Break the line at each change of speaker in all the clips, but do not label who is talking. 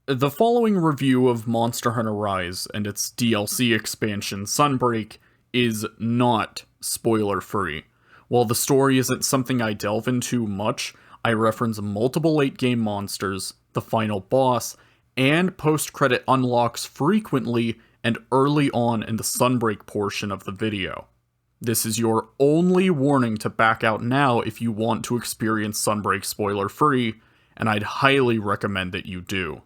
The following review of Monster Hunter Rise and its DLC expansion, Sunbreak, is not spoiler-free. While the story isn't something I delve into much, I reference multiple late-game monsters, the final boss, and post-credit unlocks frequently and early on in the Sunbreak portion of the video. This is your only warning to back out now if you want to experience Sunbreak spoiler-free, and I'd highly recommend that you do.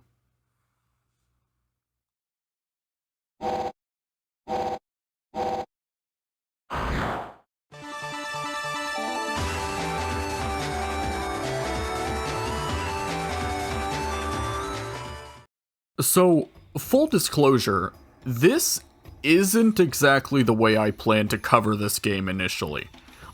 So, full disclosure, this isn't exactly the way I planned to cover this game initially.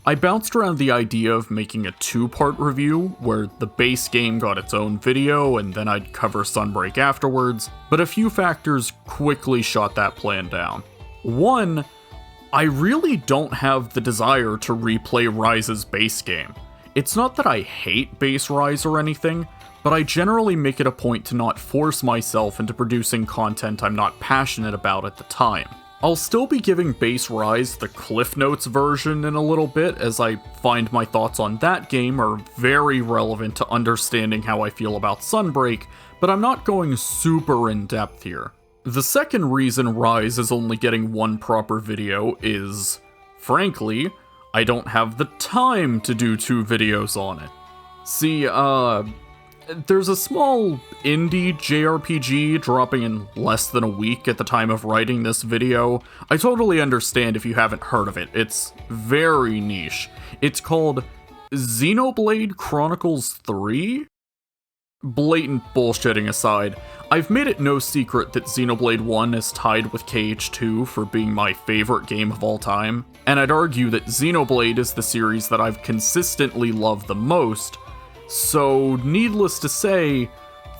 I bounced around the idea of making a two-part review, where the base game got its own video and then I'd cover Sunbreak afterwards, but a few factors quickly shot that plan down. One, I really don't have the desire to replay Rise's base game. It's not that I hate base Rise or anything, but I generally make it a point to not force myself into producing content I'm not passionate about at the time. I'll still be giving base Rise the Cliff Notes version in a little bit, as I find my thoughts on that game are very relevant to understanding how I feel about Sunbreak, but I'm not going super in depth here. The second reason Rise is only getting one proper video is, frankly, I don't have the time to do two videos on it. See, there's a small indie JRPG dropping in less than a week at the time of writing this video. I totally understand if you haven't heard of it. It's very niche. It's called Xenoblade Chronicles 3? Blatant bullshitting aside, I've made it no secret that Xenoblade 1 is tied with KH2 for being my favorite game of all time, and I'd argue that Xenoblade is the series that I've consistently loved the most. So, needless to say,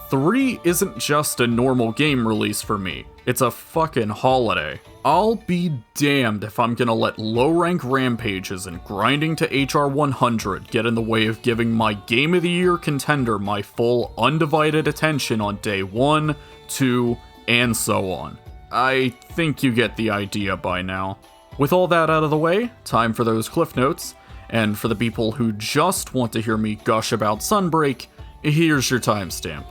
3 isn't just a normal game release for me, it's a fucking holiday. I'll be damned if I'm gonna let low-rank rampages and grinding to HR 100 get in the way of giving my Game of the Year contender my full, undivided attention on day 1, 2, and so on. I think you get the idea by now. With all that out of the way, time for those cliff notes. And for the people who just want to hear me gush about Sunbreak, here's your timestamp.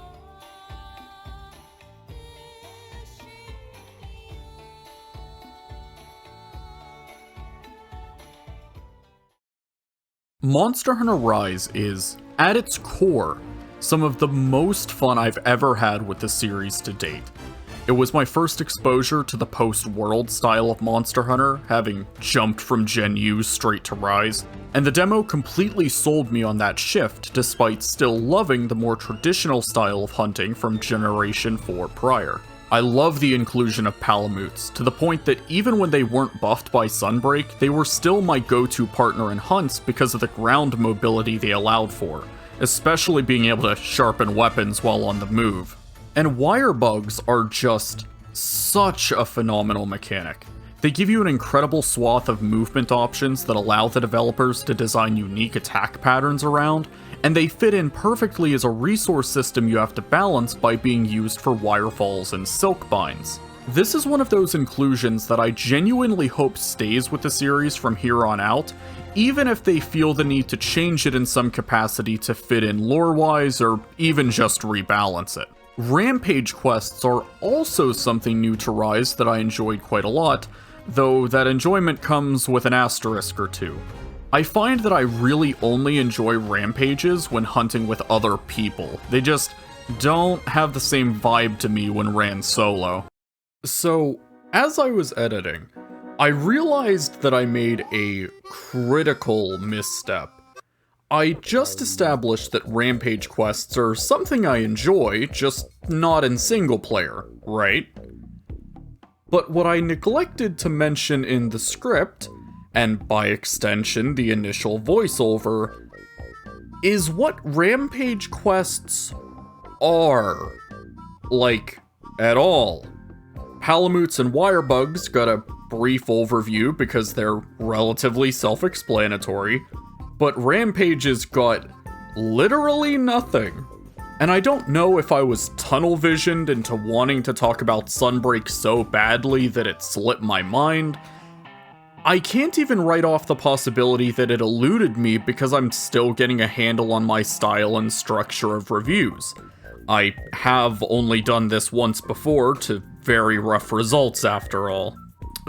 Monster Hunter Rise is, at its core, some of the most fun I've ever had with the series to date. It was my first exposure to the post-world style of Monster Hunter, having jumped from Gen U straight to Rise, and the demo completely sold me on that shift, despite still loving the more traditional style of hunting from Generation 4 prior. I love the inclusion of Palamutes, to the point that even when they weren't buffed by Sunbreak, they were still my go-to partner in hunts because of the ground mobility they allowed for, especially being able to sharpen weapons while on the move. And wire bugs are just such a phenomenal mechanic. They give you an incredible swath of movement options that allow the developers to design unique attack patterns around, and they fit in perfectly as a resource system you have to balance by being used for wirefalls and silk binds. This is one of those inclusions that I genuinely hope stays with the series from here on out, even if they feel the need to change it in some capacity to fit in lore-wise or even just rebalance it. Rampage quests are also something new to Rise that I enjoyed quite a lot, though that enjoyment comes with an asterisk or two. I find that I really only enjoy rampages when hunting with other people. They just don't have the same vibe to me when ran solo. So, as I was editing, I realized that I made a critical misstep. I just established that rampage quests are something I enjoy, just not in single player, right? But what I neglected to mention in the script, and by extension the initial voiceover, is what rampage quests are. Like, at all. Palamutes and wirebugs got a brief overview because they're relatively self-explanatory, but rampages got literally nothing. And I don't know if I was tunnel visioned into wanting to talk about Sunbreak so badly that it slipped my mind. I can't even write off the possibility that it eluded me because I'm still getting a handle on my style and structure of reviews. I have only done this once before, to very rough results after all.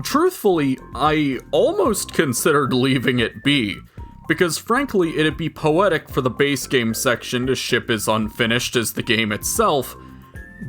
Truthfully, I almost considered leaving it be, because frankly it'd be poetic for the base game section to ship as unfinished as the game itself,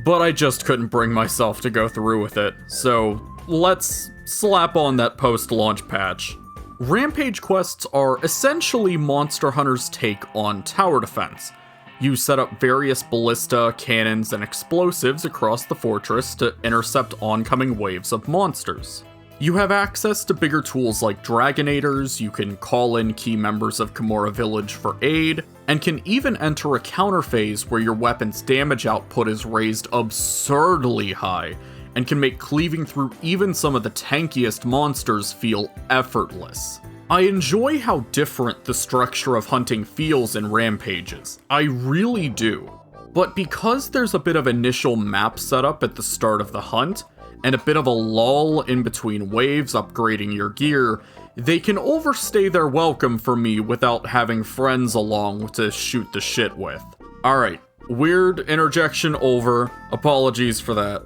but I just couldn't bring myself to go through with it, so let's slap on that post-launch patch. Rampage quests are essentially Monster Hunter's take on tower defense. You set up various ballista, cannons, and explosives across the fortress to intercept oncoming waves of monsters. You have access to bigger tools like Dragonators, you can call in key members of Kimura Village for aid, and can even enter a counter phase where your weapon's damage output is raised absurdly high, and can make cleaving through even some of the tankiest monsters feel effortless. I enjoy how different the structure of hunting feels in Rampages. I really do. But because there's a bit of initial map setup at the start of the hunt, and a bit of a lull in between waves upgrading your gear, they can overstay their welcome for me without having friends along to shoot the shit with. Alright, weird interjection over, apologies for that.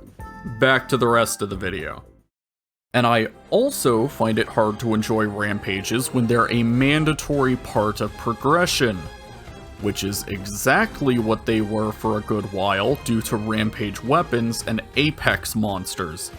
Back to the rest of the video. And I also find it hard to enjoy Rampages when they're a mandatory part of progression, which is exactly what they were for a good while due to Rampage weapons and Apex monsters.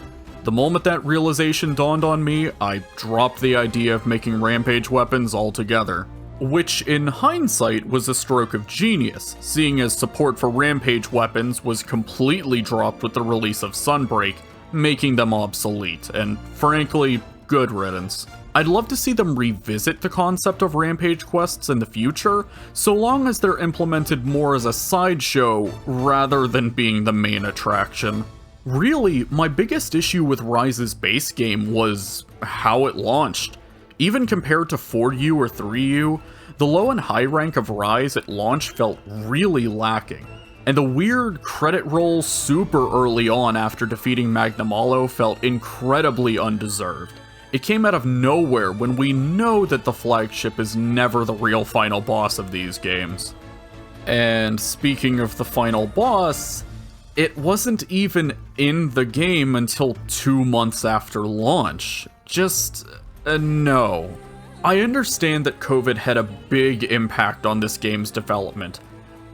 The moment that realization dawned on me, I dropped the idea of making Rampage weapons altogether. Which, in hindsight, was a stroke of genius, seeing as support for Rampage weapons was completely dropped with the release of Sunbreak, making them obsolete, and frankly, good riddance. I'd love to see them revisit the concept of Rampage quests in the future, so long as they're implemented more as a sideshow rather than being the main attraction. Really, my biggest issue with Rise's base game was how it launched. Even compared to 4U or 3U, the low and high rank of Rise at launch felt really lacking. And the weird credit roll super early on after defeating Magnamalo felt incredibly undeserved. It came out of nowhere when we know that the flagship is never the real final boss of these games. And speaking of the final boss, it wasn't even in the game until 2 months after launch. No. I understand that COVID had a big impact on this game's development,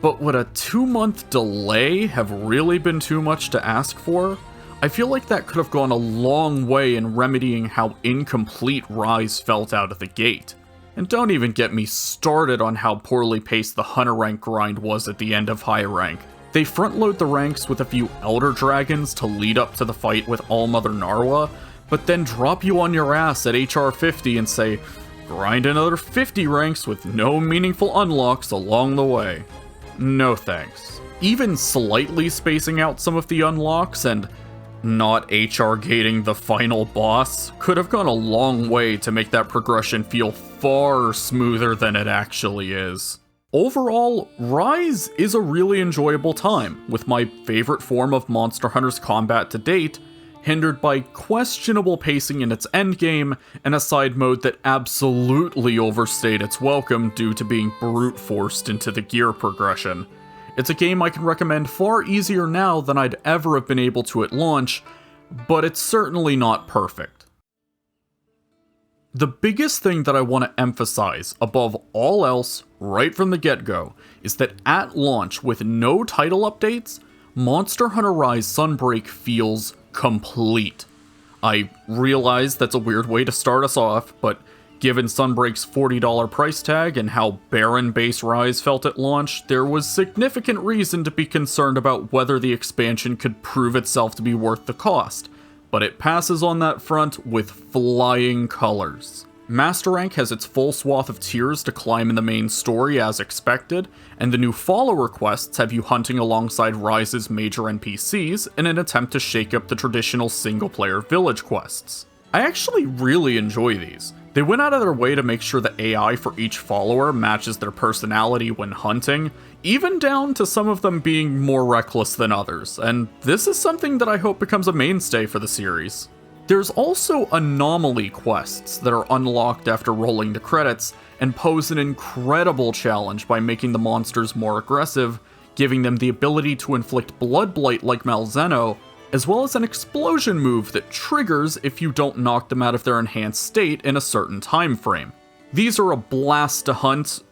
but would a 2-month delay have really been too much to ask for? I feel like that could have gone a long way in remedying how incomplete Rise felt out of the gate. And don't even get me started on how poorly paced the Hunter rank grind was at the end of High Rank. They front-load the ranks with a few Elder Dragons to lead up to the fight with Allmother Narwa, but then drop you on your ass at HR 50 and say, grind another 50 ranks with no meaningful unlocks along the way. No thanks. Even slightly spacing out some of the unlocks and not HR gating the final boss could have gone a long way to make that progression feel far smoother than it actually is. Overall, Rise is a really enjoyable time, with my favorite form of Monster Hunter's combat to date hindered by questionable pacing in its endgame, and a side mode that absolutely overstayed its welcome due to being brute forced into the gear progression. It's a game I can recommend far easier now than I'd ever have been able to at launch, but it's certainly not perfect. The biggest thing that I want to emphasize above all else right from the get-go is that at launch with no title updates, Monster Hunter Rise Sunbreak feels complete. I realize that's a weird way to start us off, but given Sunbreak's $40 price tag and how barren base Rise felt at launch, there was significant reason to be concerned about whether the expansion could prove itself to be worth the cost, but it passes on that front with flying colors. Master Rank has its full swath of tiers to climb in the main story as expected, and the new follower quests have you hunting alongside Rise's major NPCs in an attempt to shake up the traditional single-player village quests. I actually really enjoy these. They went out of their way to make sure the AI for each follower matches their personality when hunting, even down to some of them being more reckless than others, and this is something that I hope becomes a mainstay for the series. There's also anomaly quests that are unlocked after rolling the credits, and pose an incredible challenge by making the monsters more aggressive, giving them the ability to inflict blood blight like Malzeno, as well as an explosion move that triggers if you don't knock them out of their enhanced state in a certain time frame. These are a blast to hunt,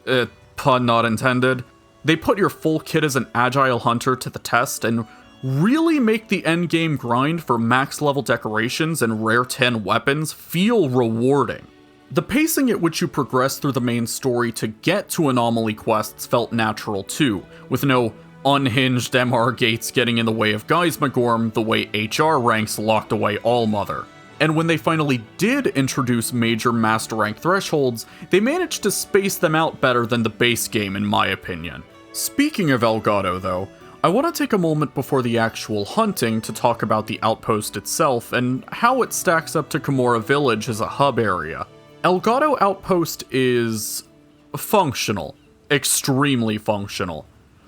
pun not intended. They put your full kit as an agile hunter to the test and really make the endgame grind for max level decorations and rare 10 weapons feel rewarding. The pacing at which you progress through the main story to get to anomaly quests felt natural too, with no unhinged MR gates getting in the way of Geismichorm the way HR ranks locked away Allmother. And when they finally did introduce major master rank thresholds, they managed to space them out better than the base game in my opinion. Speaking of Elgado though, I want to take a moment before the actual hunting to talk about the outpost itself and how it stacks up to Kamora Village as a hub area. Elgado Outpost is functional, extremely functional.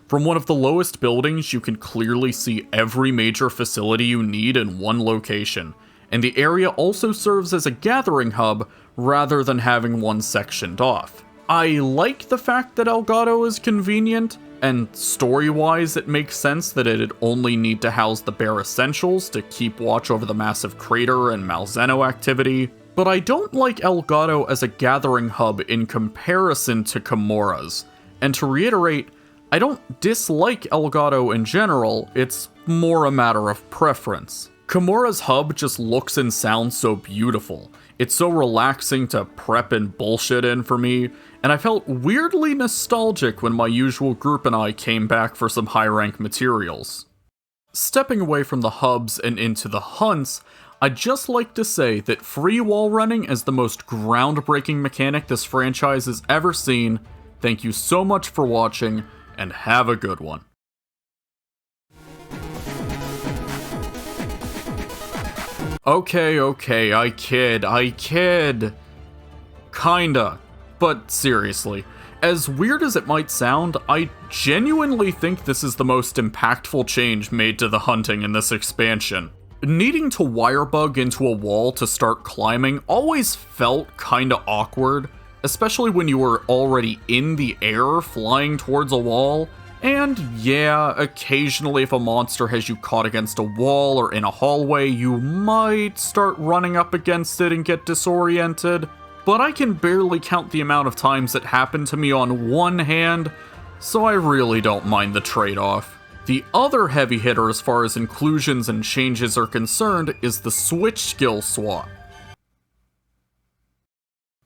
From one of the lowest buildings, you can clearly see every major facility you need in one location, and the area also serves as a gathering hub rather than having one sectioned off. I like the fact that Elgado is convenient, and story-wise it makes sense that it'd only need to house the bare essentials to keep watch over the massive crater and Malzeno activity, but I don't like Elgado as a gathering hub in comparison to Kamora's, and to reiterate, I don't dislike Elgado in general, it's more a matter of preference. Kamora's hub just looks and sounds so beautiful. It's so relaxing to prep and bullshit in for me, and I felt weirdly nostalgic when my usual group and I came back for some high rank materials. Stepping away from the hubs and into the hunts, I'd just like to say that free wall running is the most groundbreaking mechanic this franchise has ever seen. Thank you so much for watching, and have a good one. Okay, I kid. Kinda. But seriously, as weird as it might sound, I genuinely think this is the most impactful change made to the hunting in this expansion. Needing to wirebug into a wall to start climbing always felt kinda awkward, especially when you were already in the air flying towards a wall. And yeah, occasionally if a monster has you caught against a wall or in a hallway, you might start running up against it and get disoriented, but I can barely count the amount of times it happened to me on one hand, so I really don't mind the trade-off. The other heavy hitter as far as inclusions and changes are concerned is the switch skill swap.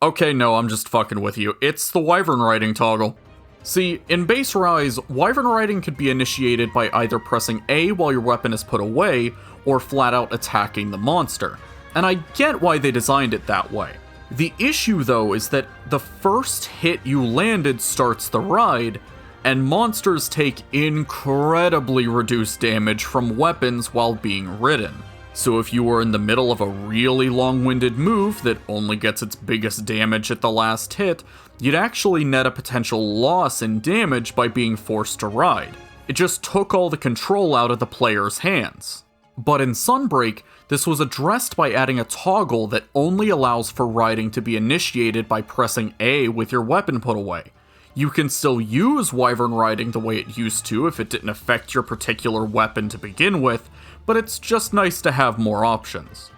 Okay, no, I'm just fucking with you. It's the Wyvern Riding toggle. See, in base Rise, Wyvern Riding could be initiated by either pressing A while your weapon is put away, or flat out attacking the monster. And I get why they designed it that way. The issue though is that the first hit you landed starts the ride, and monsters take incredibly reduced damage from weapons while being ridden. So if you were in the middle of a really long-winded move that only gets its biggest damage at the last hit, you'd actually net a potential loss in damage by being forced to ride. It just took all the control out of the player's hands. But in Sunbreak, this was addressed by adding a toggle that only allows for riding to be initiated by pressing A with your weapon put away. You can still use Wyvern Riding the way it used to if it didn't affect your particular weapon to begin with, but it's just nice to have more options.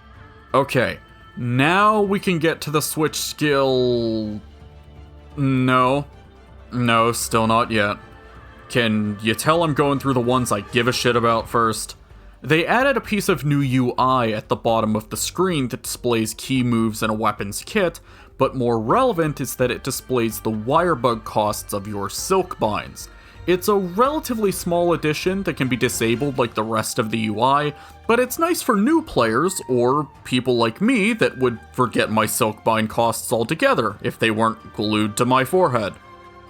Okay, now we can get to the switch skill... No, still not yet. Can you tell I'm going through the ones I give a shit about first? They added a piece of new UI at the bottom of the screen that displays key moves in a weapon's kit, but more relevant is that it displays the wirebug costs of your silk binds. It's a relatively small addition that can be disabled like the rest of the UI, but it's nice for new players, or people like me that would forget my silkbind costs altogether if they weren't glued to my forehead.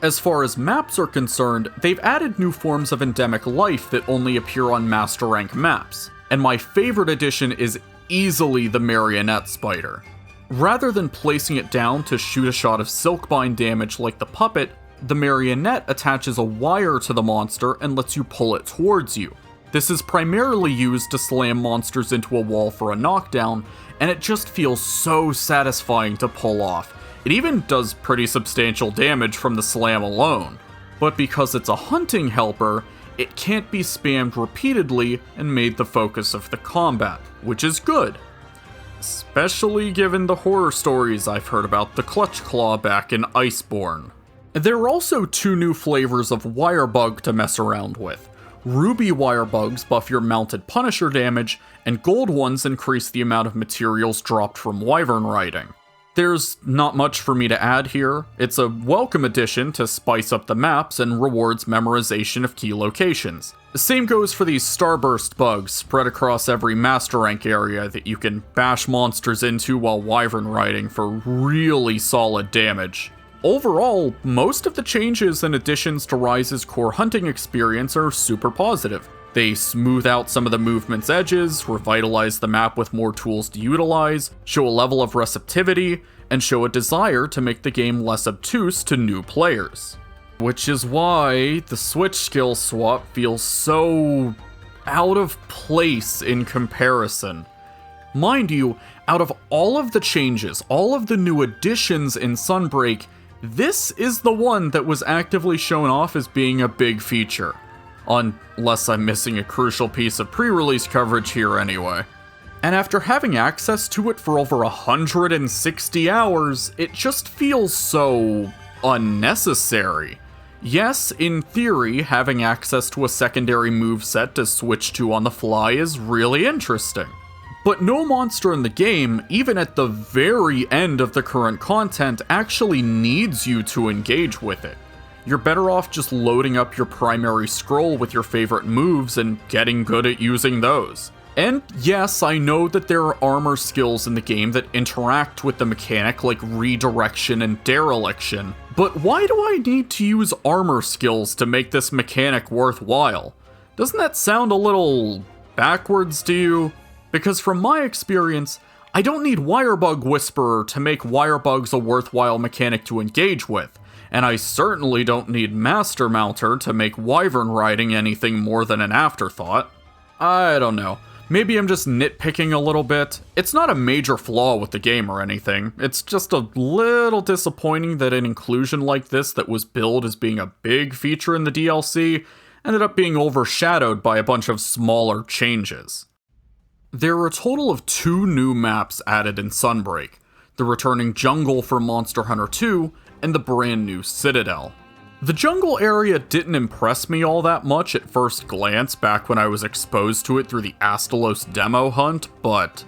As far as maps are concerned, they've added new forms of endemic life that only appear on master rank maps, and my favorite addition is easily the marionette spider. Rather than placing it down to shoot a shot of silkbind damage like the puppet, the marionette attaches a wire to the monster and lets you pull it towards you. This is primarily used to slam monsters into a wall for a knockdown, and it just feels so satisfying to pull off. It even does pretty substantial damage from the slam alone. But because it's a hunting helper, it can't be spammed repeatedly and made the focus of the combat, which is good. Especially given the horror stories I've heard about the Clutch Claw back in Iceborne. There are also 2 new flavors of Wirebug to mess around with. Ruby Wirebugs buff your mounted Punisher damage, and gold ones increase the amount of materials dropped from Wyvern riding. There's not much for me to add here. It's a welcome addition to spice up the maps and rewards memorization of key locations. The same goes for these Starburst bugs spread across every Master Rank area that you can bash monsters into while Wyvern riding for really solid damage. Overall, most of the changes and additions to Rise's core hunting experience are super positive. They smooth out some of the movement's edges, revitalize the map with more tools to utilize, show a level of receptivity, and show a desire to make the game less obtuse to new players. Which is why the Switch skill swap feels so out of place in comparison. Mind you, out of all of the changes, all of the new additions in Sunbreak, this is the one that was actively shown off as being a big feature. Unless I'm missing a crucial piece of pre-release coverage here anyway. And after having access to it for over 160 hours, it just feels so unnecessary. Yes, in theory, having access to a secondary moveset to switch to on the fly is really interesting. But no monster in the game, even at the very end of the current content, actually needs you to engage with it. You're better off just loading up your primary scroll with your favorite moves and getting good at using those. And yes, I know that there are armor skills in the game that interact with the mechanic like redirection and dereliction, but why do I need to use armor skills to make this mechanic worthwhile? Doesn't that sound a little backwards to you? Because from my experience, I don't need Wirebug Whisperer to make Wirebugs a worthwhile mechanic to engage with, and I certainly don't need Master Mounter to make Wyvern riding anything more than an afterthought. I don't know. Maybe I'm just nitpicking a little bit. It's not a major flaw with the game or anything. It's just a little disappointing that an inclusion like this that was billed as being a big feature in the DLC ended up being overshadowed by a bunch of smaller changes. There are a total of 2 new maps added in Sunbreak, the returning jungle for Monster Hunter 2 and the brand new Citadel. The jungle area didn't impress me all that much at first glance back when I was exposed to it through the Astalos demo hunt, but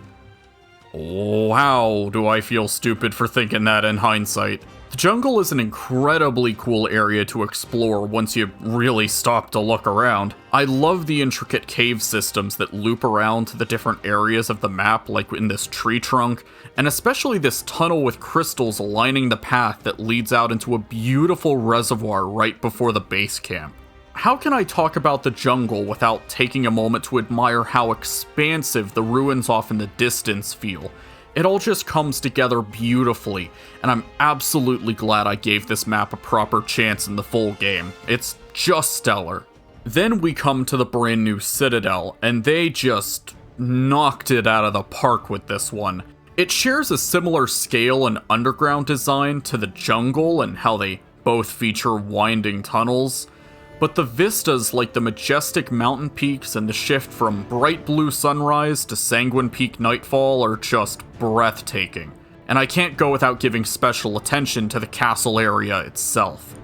wow, do I feel stupid for thinking that in hindsight. The jungle is an incredibly cool area to explore once you really stop to look around. I love the intricate cave systems that loop around to the different areas of the map, like in this tree trunk, and especially this tunnel with crystals lining the path that leads out into a beautiful reservoir right before the base camp. How can I talk about the jungle without taking a moment to admire how expansive the ruins off in the distance feel? It all just comes together beautifully, and I'm absolutely glad I gave this map a proper chance in the full game. It's just stellar. Then we come to the brand new Citadel, and they just knocked it out of the park with this one. It shares a similar scale and underground design to the jungle and how they both feature winding tunnels, but the vistas like the majestic mountain peaks and the shift from bright blue sunrise to sanguine peak nightfall are just breathtaking. And I can't go without giving special attention to the castle area itself.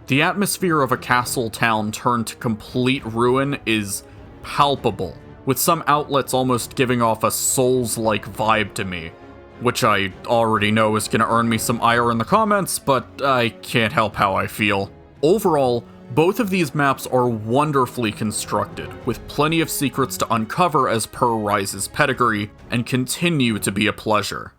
The atmosphere of a castle town turned to complete ruin is palpable, with some outlets almost giving off a Souls-like vibe to me, which I already know is going to earn me some ire in the comments, but I can't help how I feel. Overall, both of these maps are wonderfully constructed, with plenty of secrets to uncover as per Rise's pedigree, and continue to be a pleasure.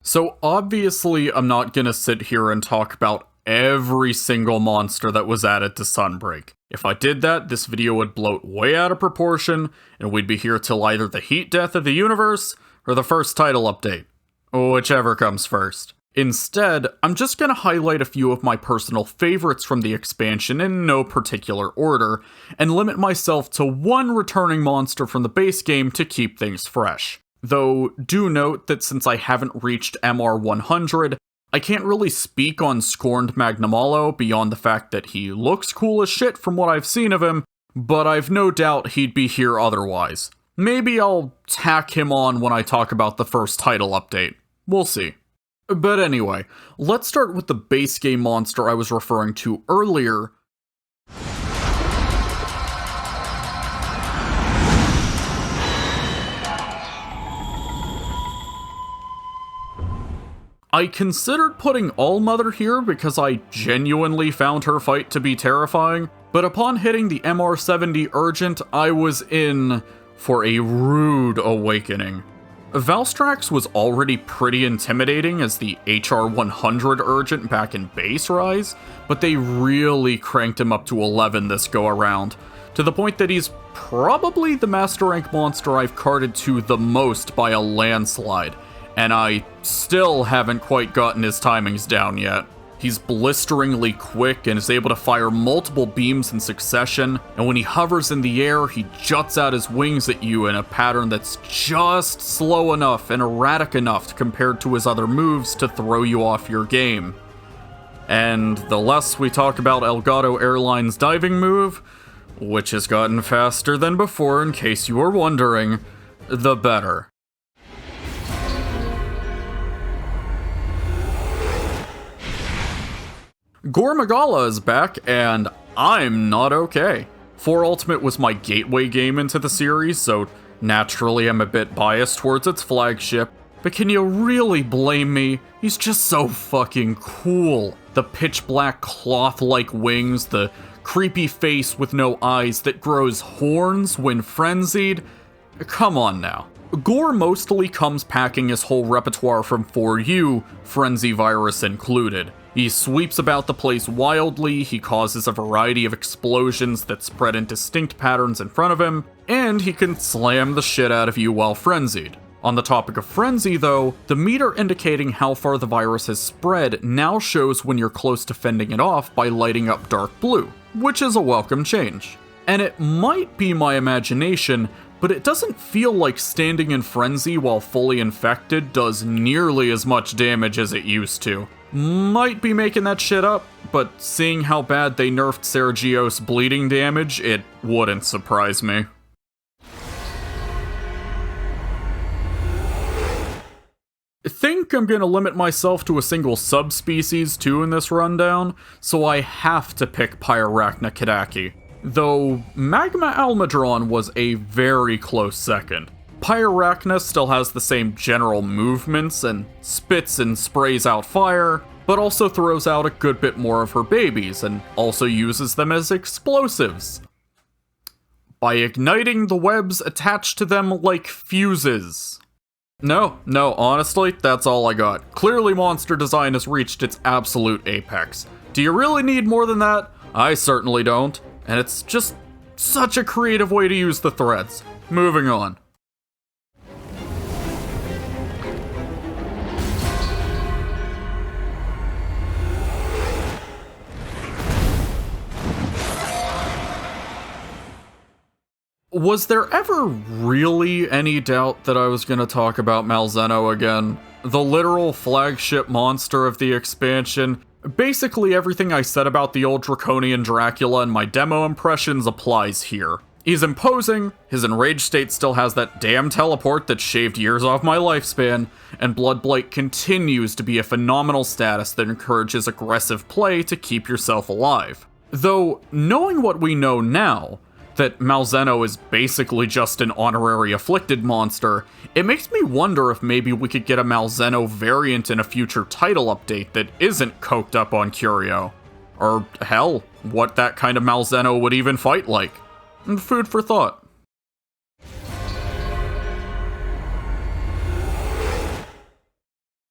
So obviously I'm not gonna sit here and talk about every single monster that was added to Sunbreak. If I did that, this video would bloat way out of proportion, and we'd be here till either the heat death of the universe, or the first title update. whichever comes first. Instead, I'm just gonna highlight a few of my personal favorites from the expansion in no particular order, and limit myself to one returning monster from the base game to keep things fresh. Though, do note that since I haven't reached MR 100, I can't really speak on Scorned Magnamalo beyond the fact that he looks cool as shit from what I've seen of him, but I've no doubt he'd be here otherwise. Maybe I'll tack him on when I talk about the first title update. We'll see. But anyway, let's start with the base game monster I was referring to earlier. I considered putting Allmother here because I genuinely found her fight to be terrifying, but upon hitting the MR70 Urgent, I was in for a rude awakening. Valstrax was already pretty intimidating as the HR 100 Urgent back in Base Rise, but they really cranked him up to 11 this go around, to the point that he's probably the Master Rank monster I've carded to the most by a landslide, and I still haven't quite gotten his timings down yet. He's blisteringly quick and is able to fire multiple beams in succession, and when he hovers in the air, he juts out his wings at you in a pattern that's just slow enough and erratic enough compared to his other moves to throw you off your game. And the less we talk about Elgado Airlines' diving move, which has gotten faster than before in case you were wondering, the better. Gore Magala is back, and I'm not okay. 4 Ultimate was my gateway game into the series, so naturally I'm a bit biased towards its flagship, but can you really blame me? He's just so fucking cool. The pitch black cloth-like wings, the creepy face with no eyes that grows horns when frenzied. Come on now. Gore mostly comes packing his whole repertoire from 4U, Frenzy Virus included. He sweeps about the place wildly, he causes a variety of explosions that spread in distinct patterns in front of him, and he can slam the shit out of you while frenzied. On the topic of frenzy though, the meter indicating how far the virus has spread now shows when you're close to fending it off by lighting up dark blue, which is a welcome change. And it might be my imagination, but it doesn't feel like standing in frenzy while fully infected does nearly as much damage as it used to. Might be making that shit up, but seeing how bad they nerfed Sergio's bleeding damage, it wouldn't surprise me. I think I'm gonna limit myself to a single subspecies too in this rundown, so I have to pick Pyrarachna Kadaki. Though Magma Almudron was a very close second. Pyrarachna still has the same general movements and spits and sprays out fire, but also throws out a good bit more of her babies and also uses them as explosives by igniting the webs attached to them like fuses. No, honestly, that's all I got. Clearly monster design has reached its absolute apex. Do you really need more than that? I certainly don't, and it's just such a creative way to use the threads. Moving on. Was there ever really any doubt that I was going to talk about Malzeno again? The literal flagship monster of the expansion. Basically everything I said about the old Draconian Dracula in my demo impressions applies here. He's imposing, his enraged state still has that damn teleport that shaved years off my lifespan, and Bloodblight continues to be a phenomenal status that encourages aggressive play to keep yourself alive. Though, knowing what we know now, that Malzeno is basically just an honorary afflicted monster, it makes me wonder if maybe we could get a Malzeno variant in a future title update that isn't coked up on Curio. Or hell, what that kind of Malzeno would even fight like. Food for thought.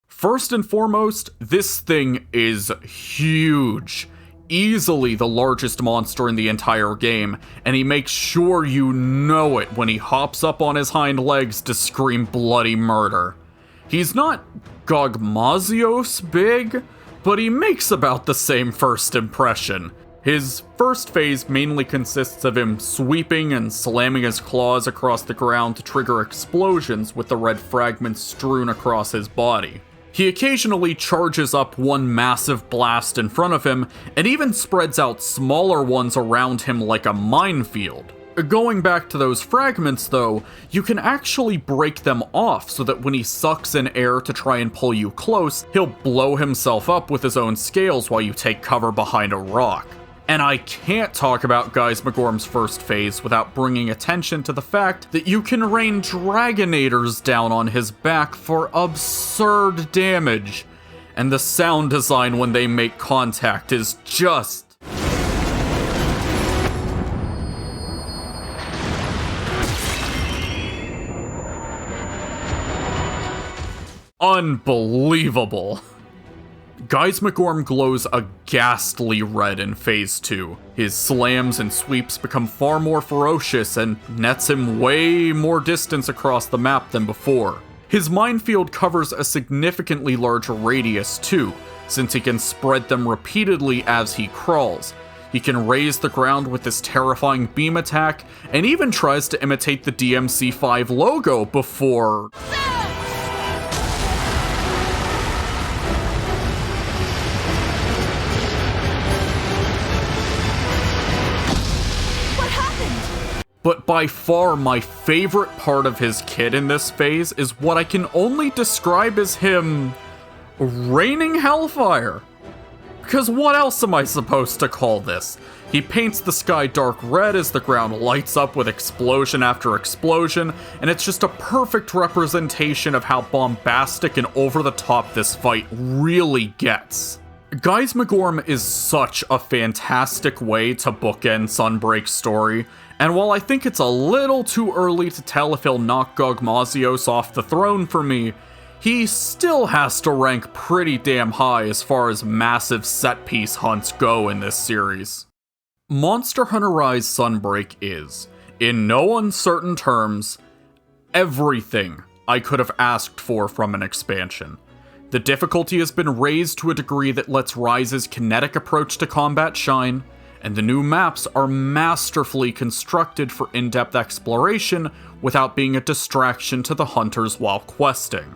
First and foremost, this thing is huge. Easily the largest monster in the entire game, and he makes sure you know it when he hops up on his hind legs to scream bloody murder. He's not Gogmazios big, but he makes about the same first impression. His first phase mainly consists of him sweeping and slamming his claws across the ground to trigger explosions with the red fragments strewn across his body. He occasionally charges up one massive blast in front of him, and even spreads out smaller ones around him like a minefield. Going back to those fragments though, you can actually break them off so that when he sucks in air to try and pull you close, he'll blow himself up with his own scales while you take cover behind a rock. And I can't talk about Geismichorm's first phase without bringing attention to the fact that you can rain Dragonators down on his back for absurd damage, and the sound design when they make contact is just unbelievable. Geismichorm glows a ghastly red in Phase 2. His slams and sweeps become far more ferocious and nets him way more distance across the map than before. His minefield covers a significantly larger radius too, since he can spread them repeatedly as he crawls. He can raise the ground with his terrifying beam attack, and even tries to imitate the DMC5 logo before... But by far my favorite part of his kit in this phase is what I can only describe as him raining hellfire. Because what else am I supposed to call this? He paints the sky dark red as the ground lights up with explosion after explosion, and it's just a perfect representation of how bombastic and over the top this fight really gets. Geismichorm is such a fantastic way to bookend Sunbreak's story, and while I think it's a little too early to tell if he'll knock Gogmazios off the throne for me, he still has to rank pretty damn high as far as massive set-piece hunts go in this series. Monster Hunter Rise Sunbreak is, in no uncertain terms, everything I could have asked for from an expansion. The difficulty has been raised to a degree that lets Rise's kinetic approach to combat shine, and the new maps are masterfully constructed for in-depth exploration without being a distraction to the hunters while questing.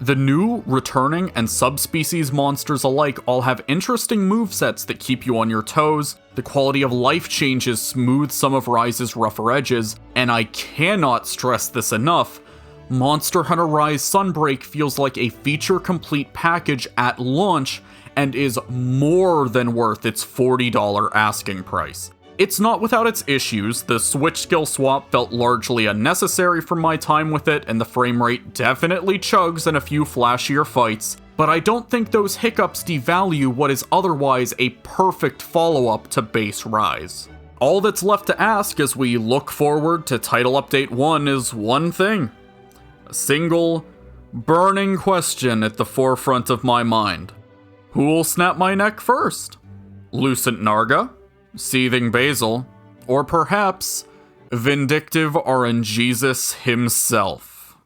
The new, returning, and subspecies monsters alike all have interesting movesets that keep you on your toes, the quality of life changes smooth some of Rise's rougher edges, and I cannot stress this enough, Monster Hunter Rise Sunbreak feels like a feature-complete package at launch and is more than worth its $40 asking price. It's not without its issues. The switch skill swap felt largely unnecessary from my time with it, and the frame rate definitely chugs in a few flashier fights, but I don't think those hiccups devalue what is otherwise a perfect follow-up to base Rise. All that's left to ask as we look forward to Title Update 1 is one thing. A single, burning question at the forefront of my mind. Who'll snap my neck first? Lucent Narga? Seething Basil? Or perhaps Vindictive RNGesus himself?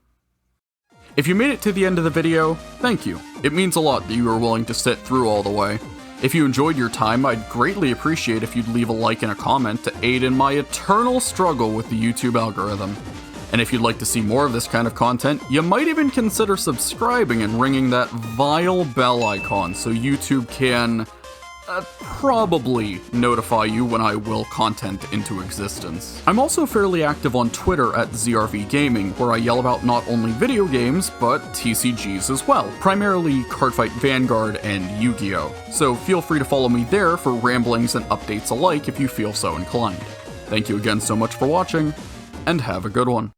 If you made it to the end of the video, thank you. It means a lot that you were willing to sit through all the way. If you enjoyed your time, I'd greatly appreciate if you'd leave a like and a comment to aid in my eternal struggle with the YouTube algorithm. And if you'd like to see more of this kind of content, you might even consider subscribing and ringing that vile bell icon so YouTube can probably notify you when I will content into existence. I'm also fairly active on Twitter at ZRV Gaming, where I yell about not only video games, but TCGs as well, primarily Cardfight Vanguard and Yu-Gi-Oh! So feel free to follow me there for ramblings and updates alike if you feel so inclined. Thank you again so much for watching, and have a good one.